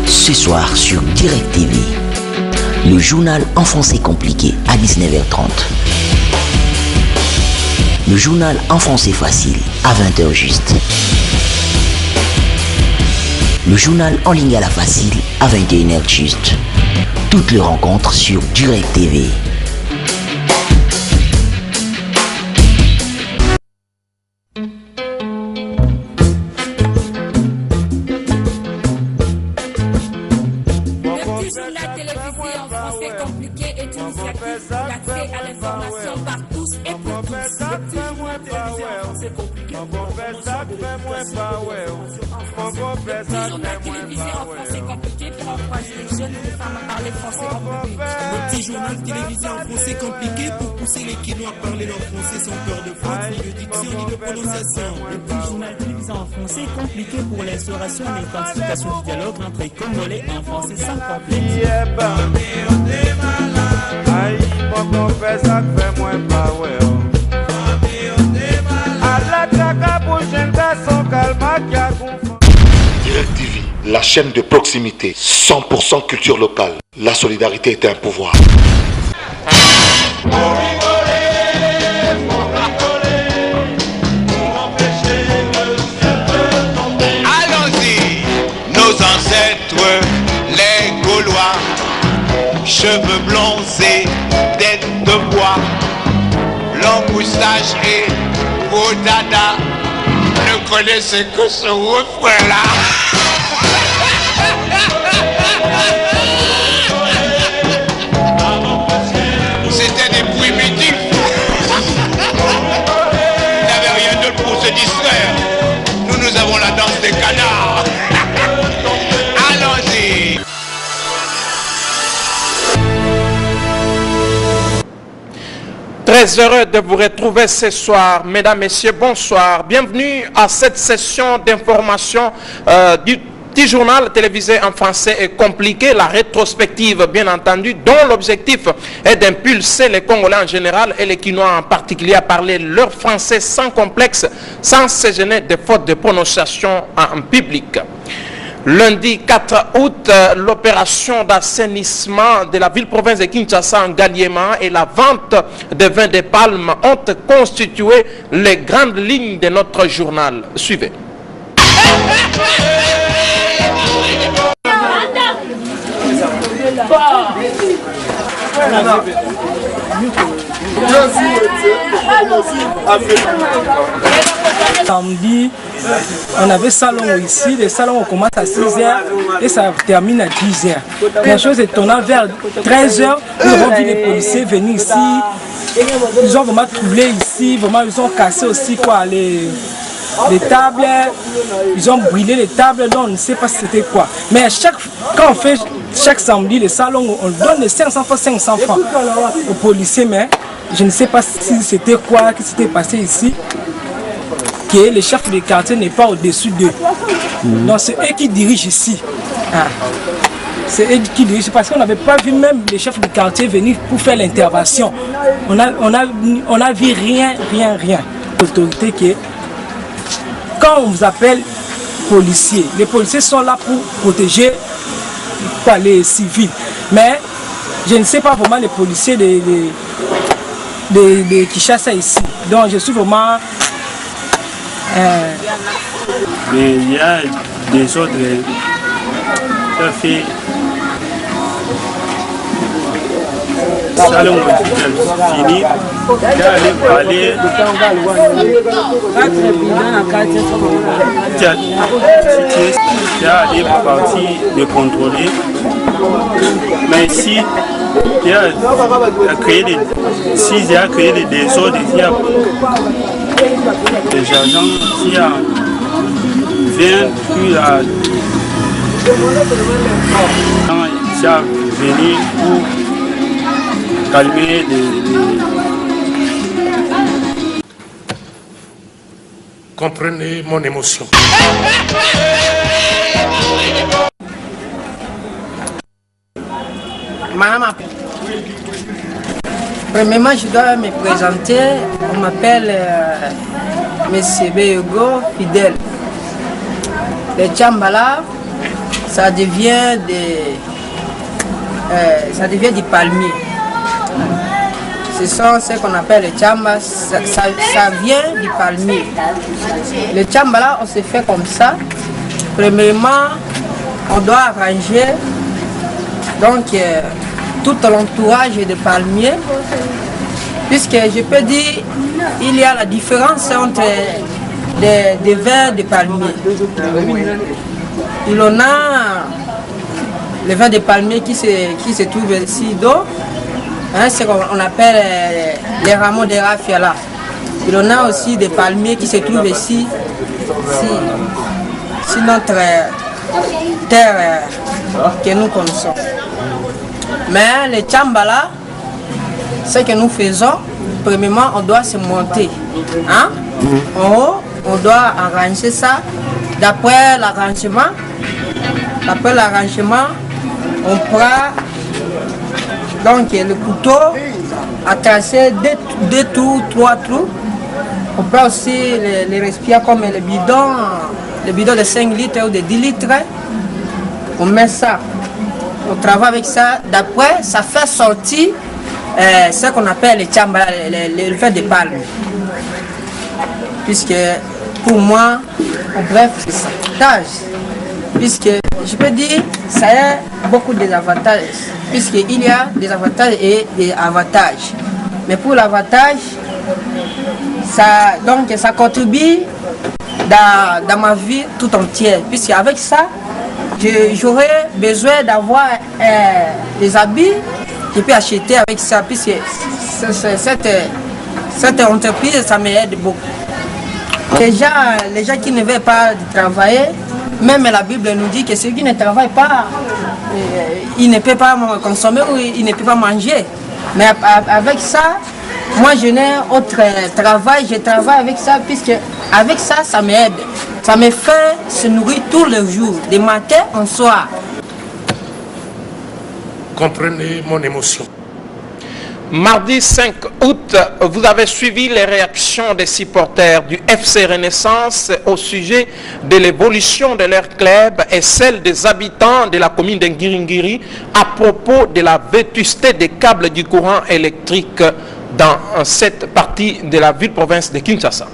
Ce soir sur Direct TV, le journal en français compliqué à 19h30. Le journal en français facile à 20h juste. Le journal en ligne à la facile à 21h juste. Toutes les rencontres sur Direct TV. Le petit journal télévisé en français compliqué pour pousser les Quinois à parler leur français sans peur de faute, ni de diction, ni de prononciation. Le petit journal télévisé en français compliqué pour l'instauration et l'intensification du dialogue entre les Congolais en français sans complexe. Direct TV, la chaîne de proximité, 100% culture locale. La solidarité est un pouvoir. Allons-y, nos ancêtres, les Gaulois, cheveux blonds et tête de bois, longue moustache et gros dada, ne connaissez que ce refrain-là. C'était des primitifs. Il n'y avait rien d'autre pour se distraire. Nous avons la danse des canards. Allons-y. Très heureux de vous retrouver ce soir. Mesdames, Messieurs, bonsoir. Bienvenue à cette session d'information du petit journal télévisé en français et compliqué, la rétrospective bien entendu, dont l'objectif est d'impulser les Congolais en général et les Quinois en particulier à parler leur français sans complexe, sans se gêner de fautes de prononciation en public. Lundi 4 août, l'opération d'assainissement de la ville-province de Kinshasa en Galliema et la vente de vin de palme ont constitué les grandes lignes de notre journal. Suivez. Samedi, on avait salon ici, les salons commencent à 6h et ça termine à 10h. La chose est tournée vers 13h, nous avons vu les policiers venir ici, ils ont vraiment troublé ici, vraiment ils ont cassé aussi quoi, les tables, ils ont brûlé les tables, donc on ne sait pas c'était quoi. Mais quand on fait chaque samedi les salons, on donne les 500 francs aux policiers, mais je ne sais pas si c'était quoi, qui s'était passé ici, que le chef de quartier n'est pas au-dessus d'eux. Donc c'est eux qui dirigent ici. C'est eux qui dirigent, parce qu'on n'avait pas vu même les chefs de quartier venir pour faire l'intervention. On a vu rien. L'autorité qui est... Quand on vous appelle policiers, les policiers sont là pour protéger les civils. Mais je ne sais pas vraiment les policiers de Kinshasa ici. Donc je suis vraiment... Mais il y a des autres qui salon fini, aller partir de contrôler. Mais si il a créé des désordres, il y a des agents qui viennent puis à venir pour calmer les... Comprenez mon émotion. Maman, premièrement, je dois me présenter. On m'appelle M. Beyogo Fidèle. Le Tchambala, ça devient du palmier. Ce sont ce qu'on appelle les chambas, ça vient du palmier. Les chambas là, on se fait comme ça. Premièrement, on doit arranger donc tout l'entourage de palmiers, puisque je peux dire il y a la différence entre des verres de palmier. Il en a les verres de palmier qui se trouvent ici d'eau, hein, c'est ce qu'on appelle les rameaux de raffia là. Il en a aussi des palmiers qui se trouvent ici, sur notre terre que nous connaissons. Mais les chambala, ce que nous faisons, premièrement, on doit se monter. Hein? En haut, on doit arranger ça. D'après l'arrangement, on prend donc le couteau à tracer deux trous, 3 trous. On prend aussi les respirations comme les bidons de 5 litres ou de 10 litres. On met ça. On travaille avec ça. D'après, ça fait sortir ce qu'on appelle les chambas, les verres de palme. Puisque pour moi, bref, c'est ça. Puisque je peux dire, ça a beaucoup d'avantages. Puisqu'il y a des avantages et des avantages. Mais pour l'avantage, ça contribue dans ma vie tout entière. Puisqu'avec ça, j'aurais besoin d'avoir des habits que je peux acheter avec ça. Puisque cette entreprise, ça m'aide beaucoup. Déjà, les gens qui ne veulent pas travailler, même la Bible nous dit que ceux qui ne travaillent pas, ils ne peuvent pas consommer ou ils ne peuvent pas manger. Mais avec ça, moi je n'ai autre travail, je travaille avec ça, puisque avec ça, ça m'aide. Ça me fait se nourrir tous les jours, du matin au soir. Comprenez mon émotion. Mardi 5 août, vous avez suivi les réactions des supporters du FC Renaissance au sujet de l'évolution de leur club et celle des habitants de la commune d'Ngiringiri à propos de la vétusté des câbles du courant électrique dans cette partie de la ville-province de Kinshasa.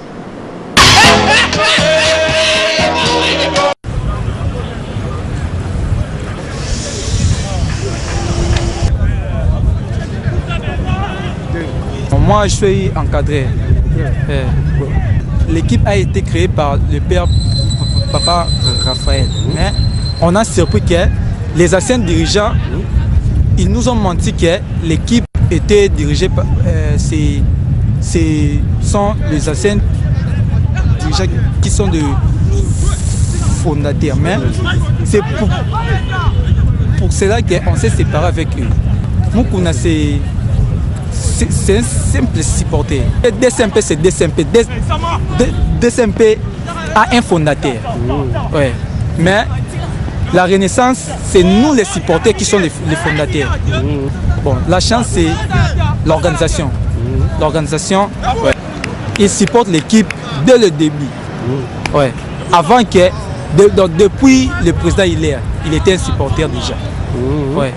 Moi, je suis encadré. L'équipe a été créée par le père Papa Raphaël. Mais on a surpris que les anciens dirigeants, ils nous ont menti que l'équipe était dirigée par... sont les anciens dirigeants qui sont de fondateurs. Mais c'est pour cela qu'on s'est séparé avec eux. Moukouna, c'est un simple supporter. DSMP, c'est DSMP. DSMP a un fondateur. Ouais. Mais la Renaissance, c'est nous les supporters qui sont les fondateurs. Bon, la chance, c'est l'organisation. L'organisation, ouais. Il supporte l'équipe dès le début. Ouais. Avant que, depuis le président Hilaire, il était un supporter déjà. Ouais.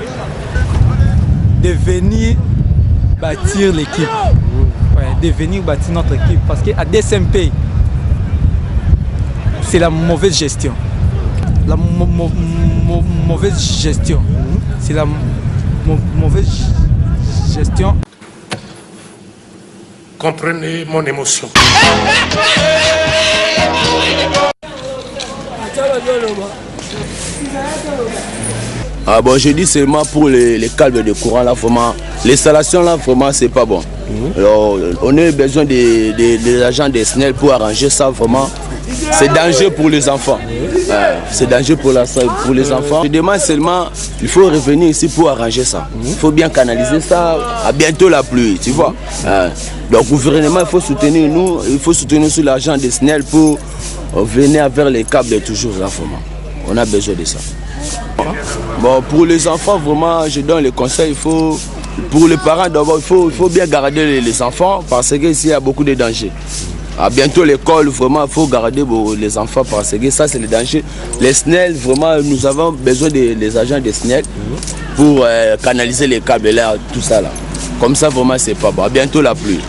De venir bâtir l'équipe, ouais, de venir bâtir notre équipe, parce qu'à DSMP, c'est la mauvaise gestion. La mauvaise gestion. C'est la mauvaise gestion. Comprenez mon émotion. Ah bon, je dis seulement pour les câbles de courant là, vraiment, l'installation là, vraiment, c'est pas bon. Alors, on a besoin des agents des SNEL pour arranger ça, vraiment. C'est dangereux pour les enfants. C'est dangereux pour les enfants. Je demande seulement, il faut revenir ici pour arranger ça. Il faut bien canaliser ça. À bientôt la pluie, tu vois. Donc, le gouvernement, il faut soutenir nous, il faut soutenir sur l'agent des SNEL pour venir vers les câbles toujours là, vraiment. On a besoin de ça. Bon, pour les enfants, vraiment, je donne le conseil, pour les parents d'abord, il faut bien garder les enfants parce qu'ici, il y a beaucoup de dangers. À bientôt l'école, vraiment, il faut garder les enfants parce que ça, c'est le danger. Les SNEL, vraiment, nous avons besoin des agents des SNEL pour canaliser les câbles là, tout ça là. Comme ça, vraiment, c'est pas bon. À bientôt la pluie.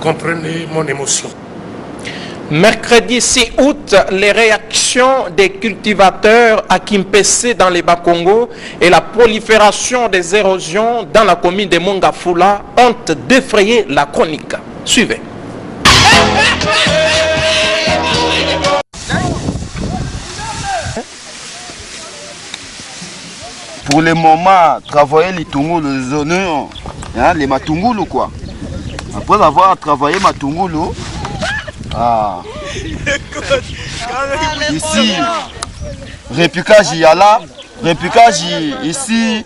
Comprenez mon émotion. Mercredi 6 août, les réactions des cultivateurs à Kimpese dans les Bas-Congo et la prolifération des érosions dans la commune de Mongafula ont défrayé la chronique. Suivez. Pour le moment, travailler les tungulu, les matungulu quoi. Après avoir travaillé matungulu, ici, répucage il y a là, répucage ici,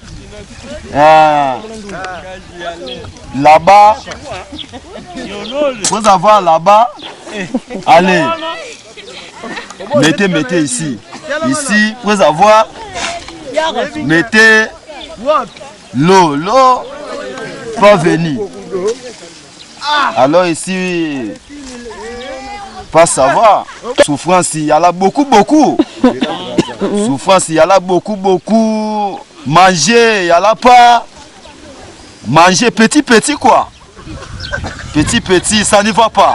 là-bas, pour avoir là-bas, allez, mettez ici, ici, pour avoir, mettez l'eau, pas venir. Alors ici, pas savoir. Souffrance, il y a là beaucoup. Souffrance, il y a là beaucoup. Manger, il y a là pas. Manger petit quoi. Petit, ça ne va pas.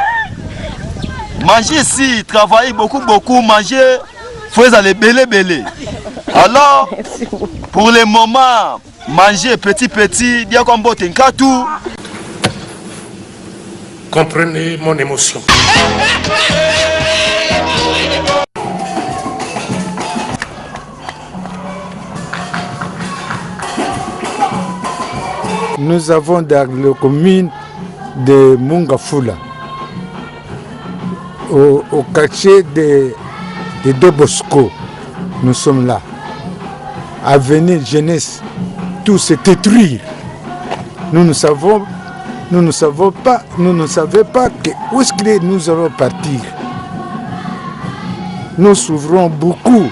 Manger ici, travailler beaucoup, manger, faut aller belé. Alors, pour le moment, manger petit, bien comme tout. Comprenez mon émotion. Nous avons dans la commune de Mongafula, au quartier de Dobosco, nous sommes là. Avenir jeunesse, tout se détruire. Nous ne savons pas que où est-ce que nous allons partir. Nous souffrons beaucoup.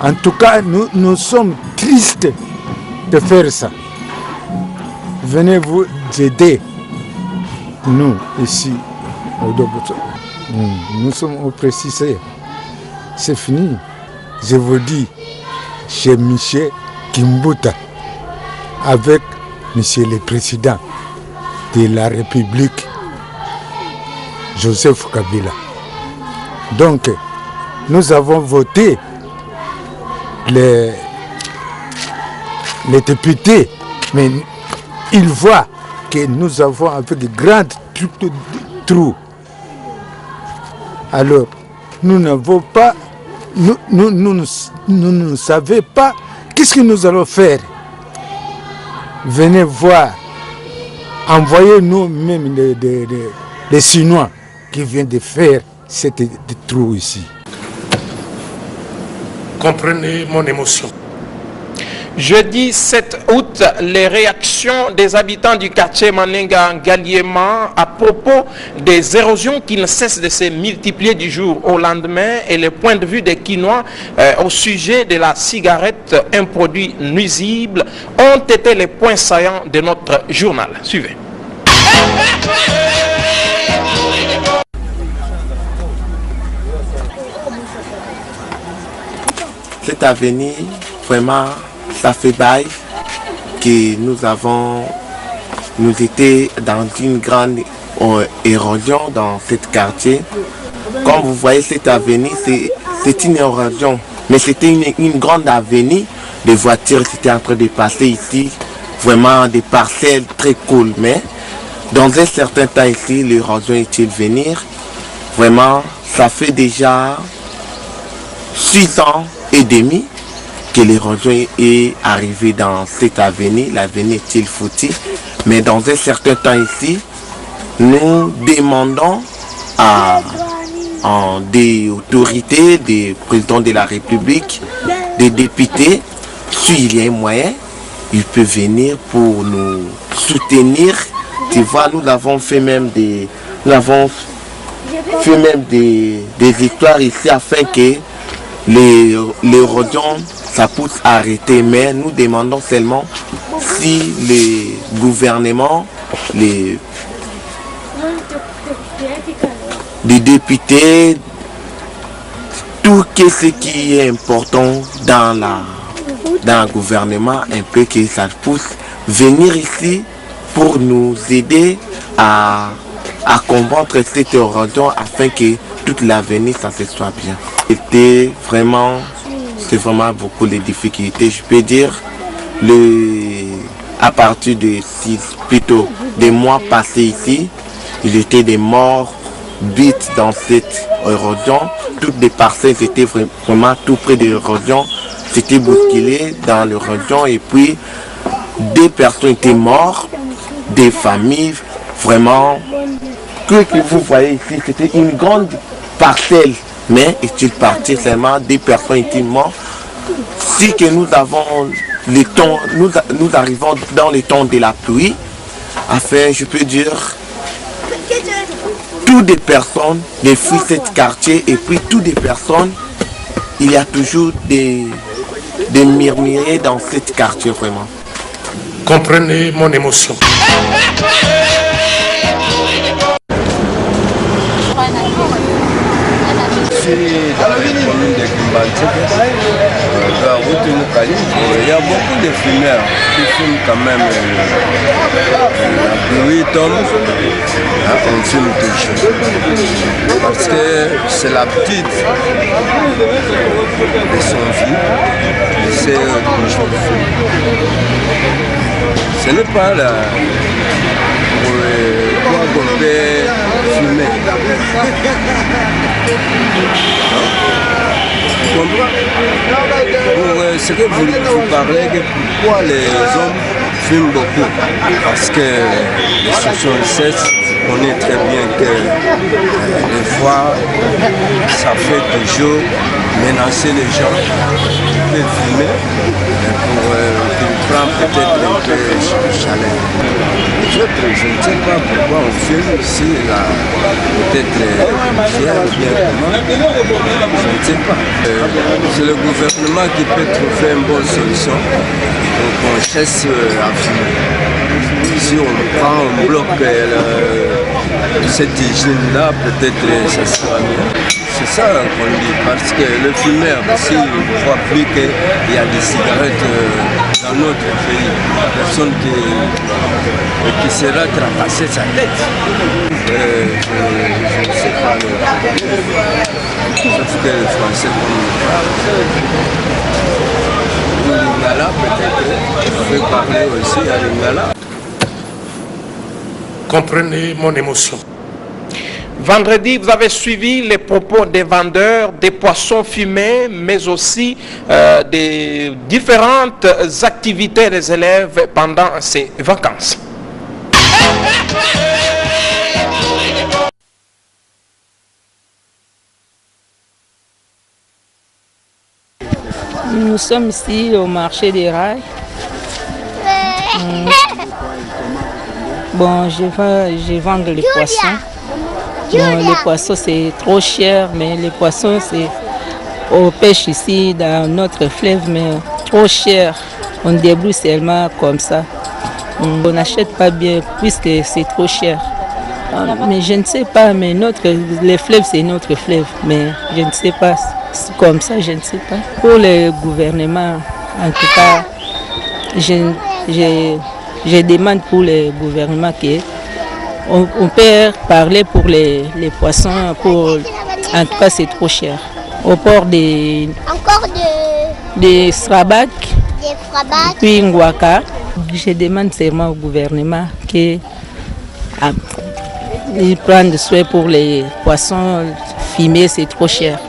En tout cas, nous sommes tristes de faire ça. Venez vous aider. Nous, ici, au Doboto, nous sommes oppressés. C'est fini. Je vous dis, chez Michel Kimbuta, avec Monsieur le Président de la République, Joseph Kabila. Donc, nous avons voté les députés, mais ils voient que nous avons avec de grands trous. Alors, nous n'avons pas, nous ne savons pas qu'est-ce que nous allons faire. Venez voir, envoyez-nous même les Chinois qui viennent de faire cette trou ici. Comprenez mon émotion. Jeudi 7 août, les réactions des habitants du quartier Manenga-Ngaliema à propos des érosions qui ne cessent de se multiplier du jour au lendemain et le point de vue des Quinois au sujet de la cigarette, un produit nuisible, ont été les points saillants de notre journal. Suivez. Cet avenir, vraiment, ça fait bail que nous étions dans une grande érosion dans ce quartier. Comme vous voyez, cette avenue, c'est une érosion, mais c'était une grande avenue. Les voitures étaient en train de passer ici, vraiment des parcelles très cool. Mais dans un certain temps ici, l'érosion est-il venir. Vraiment, ça fait déjà 6 ans et demi que l'érosion est arrivée dans cette avenue. L'avenue est-il foutu. Mais dans un certain temps ici, nous demandons à des autorités, des présidents de la République, des députés, s'il y a un moyen, ils peuvent venir pour nous soutenir. Tu vois, nous avons fait même des histoires ici afin que l'érosion ça pousse à arrêter, mais nous demandons seulement si les gouvernements, les des députés, tout ce qui est important dans le gouvernement, un peu que ça pousse, venir ici pour nous aider à combattre cette érosion afin que toute l'avenir ça se soit bien. C'est vraiment beaucoup de difficultés, je peux dire. À partir de plutôt des mois passés ici, il y était des morts bites dans cette érosion. Toutes les parcelles étaient vraiment tout près de l'érosion. C'était bousculé dans l'érosion et puis des personnes étaient mortes, des familles vraiment. Que vous voyez ici, c'était une grande parcelle, mais est-il parti seulement des personnes étaient mortes. Si que nous avons les temps, nous arrivons dans les temps de la pluie, afin, je peux dire, toutes les personnes les fuient cet quartier et puis toutes les personnes, il y a toujours des murmures dans cet quartier vraiment. Comprenez mon émotion. Dans la commune de Kimbantique, la route Moukali, il y a beaucoup de fumeurs qui fument quand même la pluie tombe, on fume toujours. Parce que c'est la petite de son vie, et c'est toujours ce n'est pas là pour qu'on peut fumer. Pour ce que vous parlez, que pourquoi les hommes fument beaucoup? Parce que les 76, on est très bien que les fois, ça fait toujours menacer les gens. Ils peuvent fumer pour qu'ils prennent peut-être un peu de chaleur. Je ne sais pas pourquoi on fume ici, peut-être fier ou bien comment, je ne sais pas. C'est le gouvernement qui peut trouver une bonne solution pour qu'on cesse à fumer. Si on prend, on bloque cette hygiène-là, peut-être ça sera mieux. C'est ça qu'on dit, parce que le fumeur, s'il ne voit plus qu'il y a des cigarettes dans notre pays, personne qui sera tracassé sa tête. Je ne sais pas sauf que le français comme Lingala, peut-être, on peut parler aussi à Lingala. Comprenez mon émotion. Vendredi, vous avez suivi les propos des vendeurs des poissons fumés, mais aussi des différentes activités des élèves pendant ces vacances. Nous sommes ici au marché des rails. Bon, je vends les poissons. Bon, les poissons c'est trop cher, mais les poissons c'est on pêche ici dans notre fleuve, mais trop cher. On débrouille seulement comme ça. On n'achète pas bien puisque c'est trop cher. Mais je ne sais pas, mais les fleuves c'est notre fleuve, mais je ne sais pas. C'est comme ça, je ne sais pas. Pour le gouvernement, en tout cas, je demande pour le gouvernement qu'on peut parler pour les poissons, en tout cas c'est trop cher. Au port de Srabac, puis Ngwaka, je demande seulement au gouvernement qu'ils prennent soin pour les poissons fumés, c'est trop cher.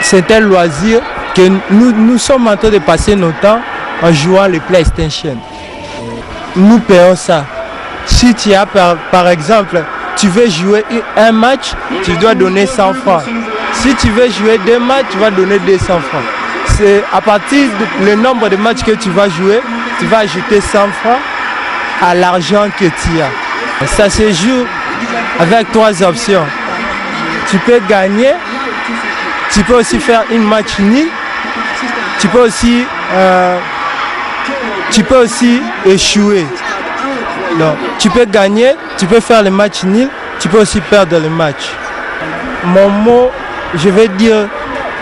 C'est un loisir que nous sommes en train de passer notre temps en jouant les PlayStation. Nous payons ça. Si tu as par exemple, tu veux jouer un match, tu dois donner 100 francs. Si tu veux jouer 2 matchs, tu vas donner 200 francs. C'est à partir du nombre de matchs que tu vas jouer, tu vas ajouter 100 francs à l'argent que tu as. Ça se joue avec 3 options. Tu peux gagner tu peux aussi faire une match nul. Tu peux aussi échouer. Donc, tu peux gagner, tu peux faire le match nul, tu peux aussi perdre le match. Mon mot, je vais dire,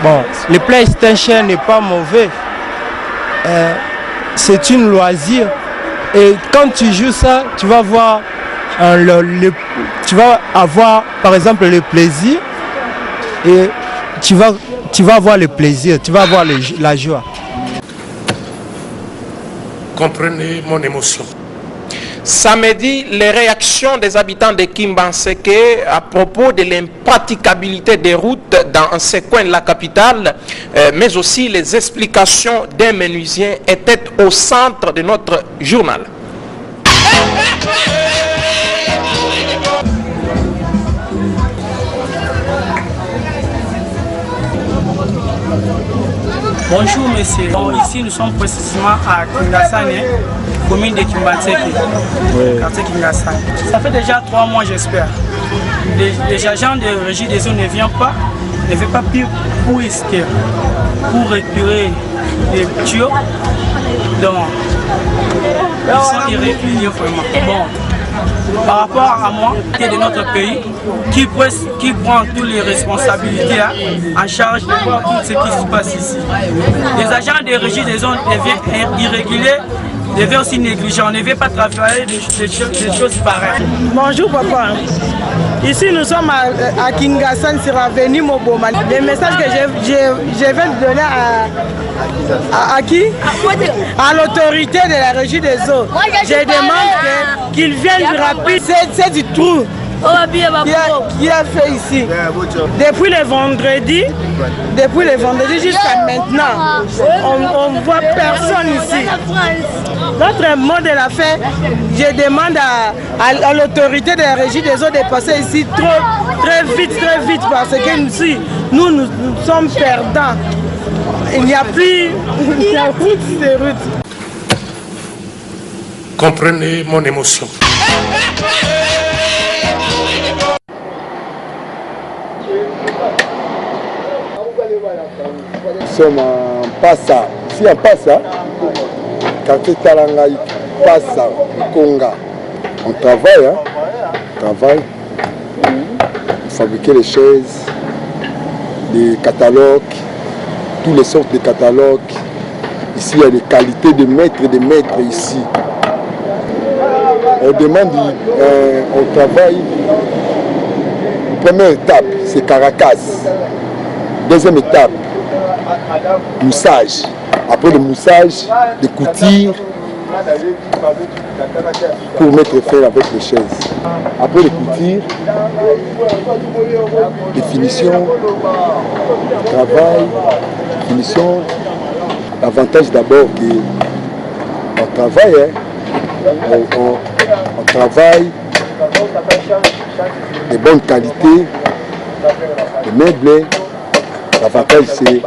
bon, le PlayStation n'est pas mauvais. C'est une loisir. Et quand tu joues ça, tu vas voir, tu vas avoir par exemple le plaisir et tu vas avoir le plaisir, tu vas avoir la joie. Comprenez mon émotion. Samedi, les réactions des habitants de Kimbanseke à propos de l'impraticabilité des routes dans ces coins de la capitale, mais aussi les explications d'un menuisier étaient au centre de notre journal. Bonjour monsieur, ici nous sommes précisément à Kingasane, commune de Kimbanseke, quartier Kingasane. Ça fait déjà 3 mois j'espère. Les agents de régie des eaux ne viennent pas plus pour risquer, pour récupérer les tuyaux. Donc, ils sont irréguliers vraiment. Bon. Par rapport à moi, qui est de notre pays, qui prend toutes les responsabilités en charge de voir tout ce qui se passe ici. Les agents de régie des zones deviennent irréguliers, deviennent aussi négligents. On ne veut pas travailler des choses pareilles. Bonjour papa. Ici nous sommes à Kingasane sur l'avenue Moboma. Le message que je vais donner à qui? À l'autorité de la régie des eaux. Je demande qu'ils viennent rapide. C'est du trou qui a fait ici. Depuis le vendredi jusqu'à maintenant, on ne voit personne ici. Notre mot de la fin, je demande à l'autorité de la régie des eaux de passer ici très vite, parce que nous sommes perdants. Il n'y a plus de route. Comprenez mon émotion. Nous sommes en Passa. Ici en Passa, quartier Talangaï, Passa, Konga. On travaille, On travaille. Fabriquer les chaises, des catalogues, toutes les sortes de catalogues. Ici, il y a des qualités de maîtres ici. On demande, on travaille. Première étape, c'est Caracas. Deuxième étape, moussage. Après le moussage, de couture pour mettre fin avec les chaises. Après le couture, définition, travail, définition. L'avantage d'abord qu'on travaille, on travaille de bonne qualité, de meubles. L'avantage c'est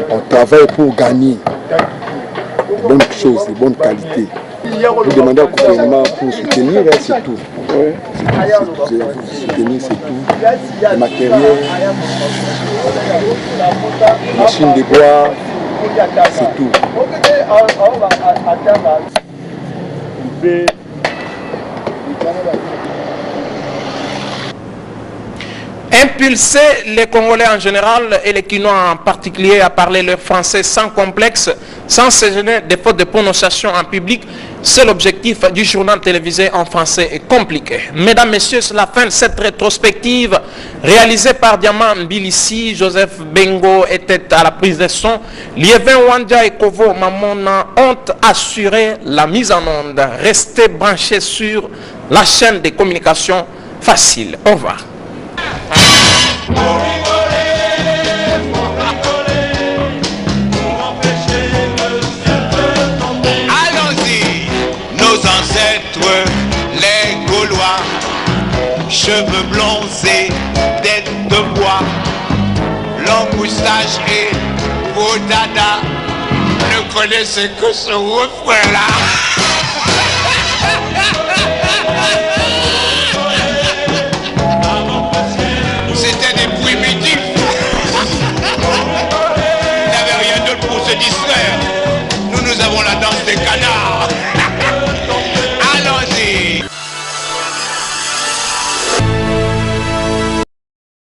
qu'on travaille pour gagner de bonnes choses, de bonne qualité. Vous demandez au gouvernement pour soutenir, c'est tout. Soutenir, c'est tout. Le matériel, machine de bois, c'est tout. Impulser les Congolais en général et les Quinois en particulier à parler leur français sans complexe, sans se gêner des fautes de prononciation en public, c'est l'objectif du journal télévisé en français compliqué. Mesdames, Messieurs, c'est la fin de cette rétrospective réalisée par Diamant Mbilissi. Joseph Bengo était à la prise de son. Liévin Wandia et Kovo Mamona ont assuré la mise en onde. Restez branchés sur la chaîne de communication facile. Au revoir. Allons-y, nos ancêtres, les Gaulois, cheveux blonds et tête de bois, long moustache et beau dada, ne connaissez que ce refrain-là. C'était des primitifs. distraire.